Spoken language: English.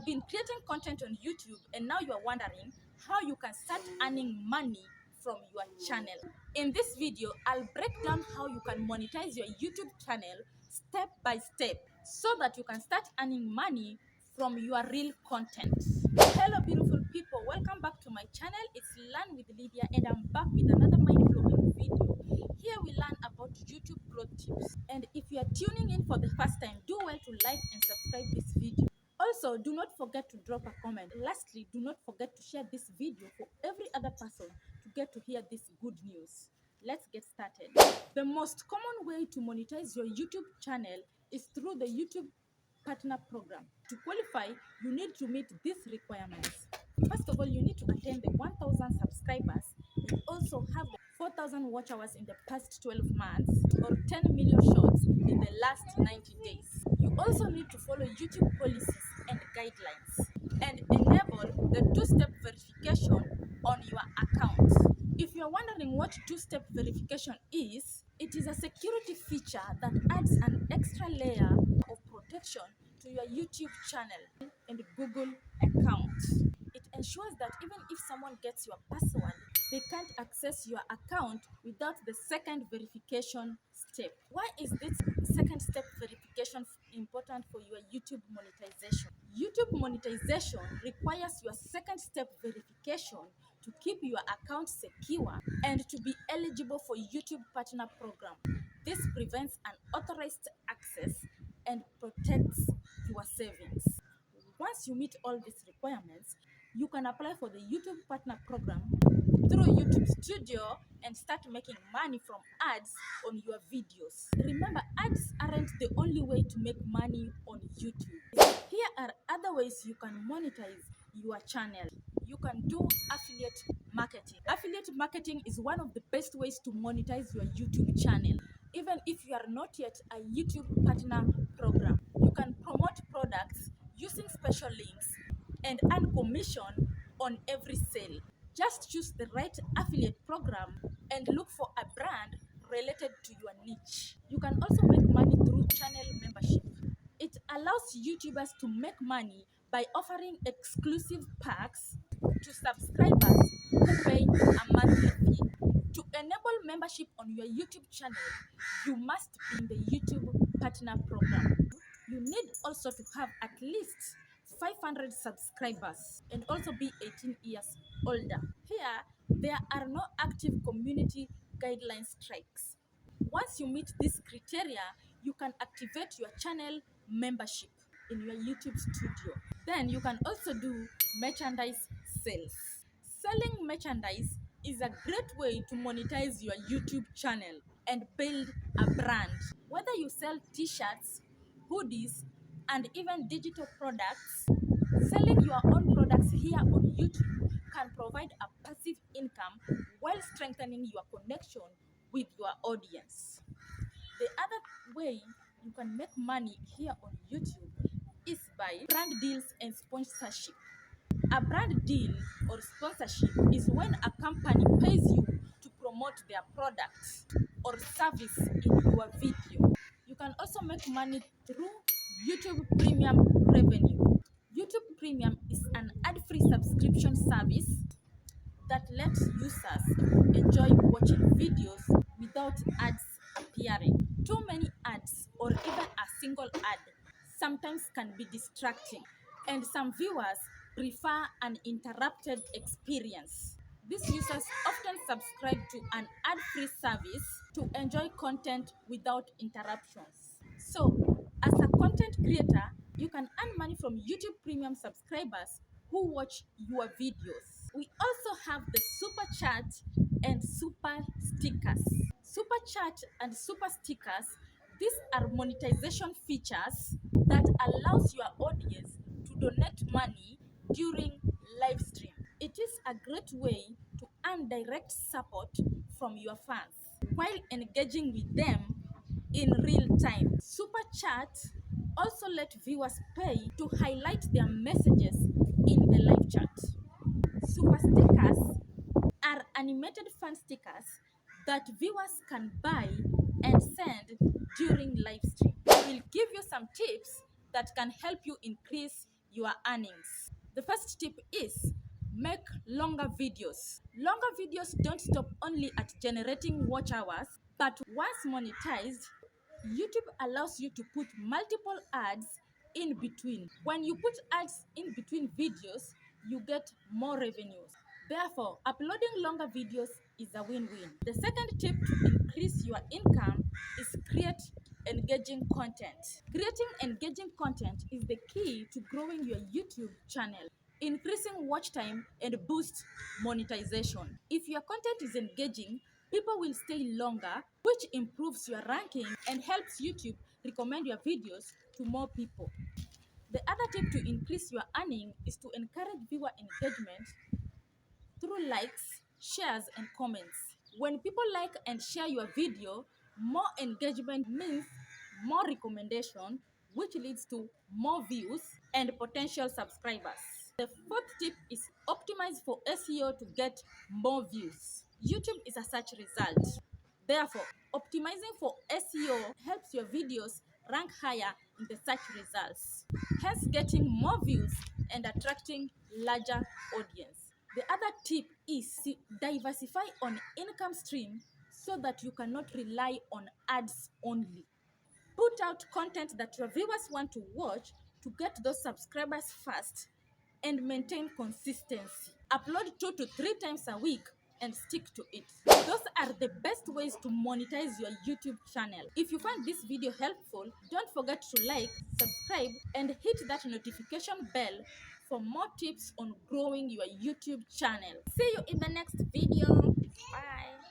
been creating content on YouTube and now you are wondering how you can start earning money from your channel. In this video, I'll break down how you can monetize your YouTube channel step by step so that you can start earning money from your real content. Hello beautiful people, welcome back to my channel. It's Learn with Lydia and I'm back with another mind-blowing video. Here we learn about YouTube growth tips. And if you are tuning in for the first time, do well to like and subscribe this video. Also, do not forget to drop a comment. Lastly, do not forget to share this video for every other person to get to hear this good news. Let's get started. The most common way to monetize your YouTube channel is through the YouTube Partner Program. To qualify, you need to meet these requirements. First of all, you need to attain the 1,000 subscribers and also have the 4,000 watch hours in the past 12 months or 10 million shorts in the last 90 days. You also need to follow YouTube policies and guidelines and enable the two-step verification on your account. If you're wondering what two-step verification is, it is a security feature that adds an extra layer of protection to your YouTube channel and Google account. It ensures that even if someone gets your password, they can't access your account without the second verification step. Why is this second step verification important for your YouTube monetization? YouTube monetization requires your second step verification to keep your account secure and to be eligible for YouTube Partner Program. This prevents unauthorized access and protects your savings. Once you meet all these requirements, you can apply for the YouTube Partner Program through YouTube Studio and start making money from ads on your videos. Remember, ads aren't the only way to make money on YouTube. Here are other ways you can monetize your channel. You can do affiliate marketing. Affiliate marketing is one of the best ways to monetize your YouTube channel. Even if you are not yet a YouTube Partner Program, you can promote products using special links and earn commission on every sale. Just choose the right affiliate program and look for a brand related to your niche. You can also make money through channel membership. It allows YouTubers to make money by offering exclusive perks to subscribers who pay a monthly fee. To enable membership on your YouTube channel, you must be in the YouTube Partner Program. You need also to have at least 500 subscribers and also be 18 years older. Here, there are no active community guideline strikes. Once you meet this criteria, you can activate your channel membership in your YouTube studio. Then you can also do merchandise sales. Selling merchandise is a great way to monetize your YouTube channel and build a brand. Whether you sell t-shirts, hoodies, and even digital products, selling your own products here on YouTube can provide a passive income while strengthening your connection with your audience. The other way you can make money here on YouTube is by brand deals and sponsorship. A brand deal or sponsorship is when a company pays you to promote their product or service in your video. You can also make money through YouTube Premium revenue. YouTube Premium is an ad-free subscription service that lets users enjoy watching videos without ads appearing. Too many ads or even a single ad sometimes can be distracting, and some viewers prefer an interrupted experience. These users often subscribe to an ad-free service to enjoy content without interruptions. So, as a content creator, you can earn money from YouTube Premium subscribers who watch your videos. We also have the Super Chat and Super Stickers. Super Chat and Super Stickers, these are monetization features that allows your audience to donate money during live stream. It is a great way to earn direct support from your fans while engaging with them in real time. Super Chat also let viewers pay to highlight their messages in the live chat. Super Stickers are animated fan stickers that viewers can buy and send during live stream. I will give you some tips that can help you increase your earnings. The first tip is make longer videos. Longer videos don't stop only at generating watch hours, but once monetized, YouTube allows you to put multiple ads in between. When you put ads in between videos, you get more revenues. Therefore, uploading longer videos is a win-win. The second tip to increase your income is create engaging content. Creating engaging content is the key to growing your YouTube channel, increasing watch time, and boost monetization. If your content is engaging, people will stay longer, which improves your ranking and helps YouTube recommend your videos to more people. The other tip to increase your earning is to encourage viewer engagement through likes, shares, and comments. When people like and share your video, more engagement means more recommendation, which leads to more views and potential subscribers. The fourth tip is optimize for SEO to get more views. YouTube is a search result. Therefore, optimizing for SEO helps your videos rank higher in the search results, hence getting more views and attracting larger audience. The other tip is to diversify on income stream so that you cannot rely on ads only. Put out content that your viewers want to watch to get those subscribers fast and maintain consistency. Upload 2 to 3 times a week and stick to it. Those are the best ways to monetize your YouTube channel. If you find this video helpful, don't forget to like, subscribe, and hit that notification bell for more tips on growing your YouTube channel. See you in the next video. Bye.